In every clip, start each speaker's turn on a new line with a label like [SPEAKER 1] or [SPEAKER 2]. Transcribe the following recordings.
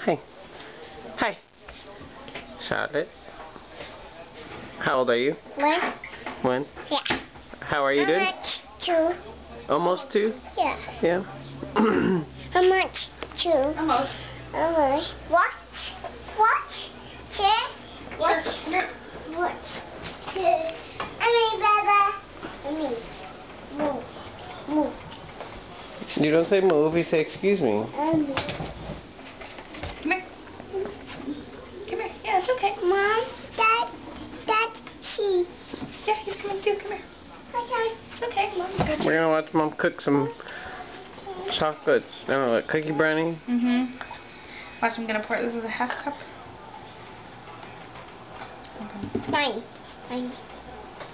[SPEAKER 1] Hi. Hi. Charlotte. How old are you?
[SPEAKER 2] 1.
[SPEAKER 1] 1?
[SPEAKER 2] Yeah.
[SPEAKER 1] How are you doing?
[SPEAKER 2] How much? 2.
[SPEAKER 1] Almost 2?
[SPEAKER 2] Yeah.
[SPEAKER 1] Yeah.
[SPEAKER 2] How much? 2.
[SPEAKER 3] Almost.
[SPEAKER 2] Almost. Watch. Watch. Chair. Watch. Watch. Chair. Baba. Move. Move.
[SPEAKER 1] You don't say move, you say excuse me.
[SPEAKER 3] Come here. Come here. Yeah, it's okay.
[SPEAKER 2] Mom, Dad, she.
[SPEAKER 3] Yeah, you come in too. Come here.
[SPEAKER 2] Okay.
[SPEAKER 3] It's okay. Mom's got you.
[SPEAKER 1] We're gonna watch Mom cook some chocolates. I don't know, like cookie brownie.
[SPEAKER 3] Watch, I'm gonna pour it. This is a half cup.
[SPEAKER 2] Mine.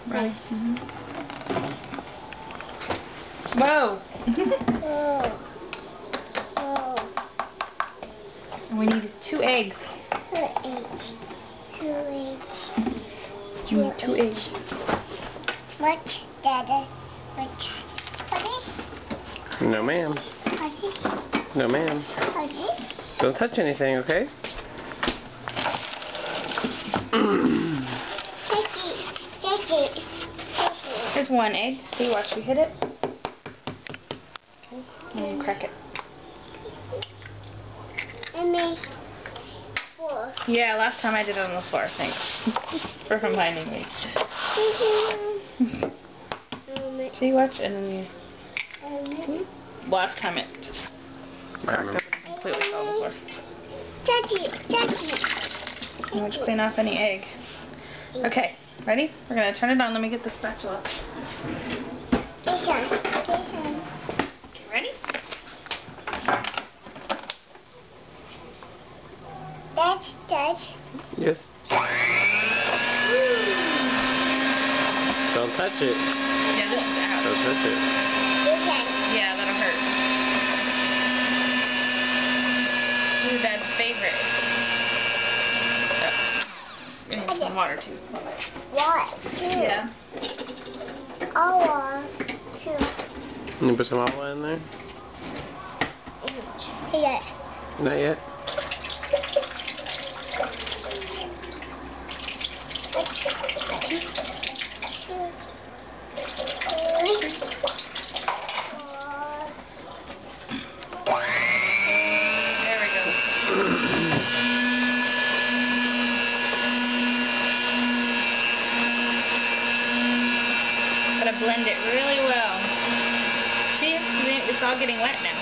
[SPEAKER 3] Really? Whoa.
[SPEAKER 2] Oh. Oh.
[SPEAKER 3] And we need 2 eggs.
[SPEAKER 2] 2 eggs. 2 eggs.
[SPEAKER 3] You need 2 eggs.
[SPEAKER 2] What, Dada? What is?
[SPEAKER 1] No ma'am.
[SPEAKER 2] What is?
[SPEAKER 1] No ma'am.
[SPEAKER 2] What is?
[SPEAKER 1] Don't touch anything, okay?
[SPEAKER 2] Jackie.
[SPEAKER 3] Here's 1 egg. See, watch you hit it. Okay. And you crack it.
[SPEAKER 2] And me. 4.
[SPEAKER 3] Yeah, last time I did it on the floor. Thanks for reminding me. See, watch, and then you. Last time it just cracked up and completely fell on the floor.
[SPEAKER 2] Jackie.
[SPEAKER 3] You want to clean off any egg. Okay, ready? We're gonna turn it on. Let me get the spatula.
[SPEAKER 2] This one.
[SPEAKER 3] Okay, ready?
[SPEAKER 2] That's.
[SPEAKER 1] Yes. Don't touch it.
[SPEAKER 3] Yeah, this is out.
[SPEAKER 1] Don't touch it.
[SPEAKER 2] This one.
[SPEAKER 3] Yeah, that'll hurt. This is Dad's favorite. Oh. I need some water too.
[SPEAKER 2] What? 2.
[SPEAKER 3] Yeah.
[SPEAKER 2] I want 2.
[SPEAKER 1] You put some agua in there?
[SPEAKER 2] Here.
[SPEAKER 1] Not yet.
[SPEAKER 3] There we go. Gotta blend it really well. See, it's all getting wet now.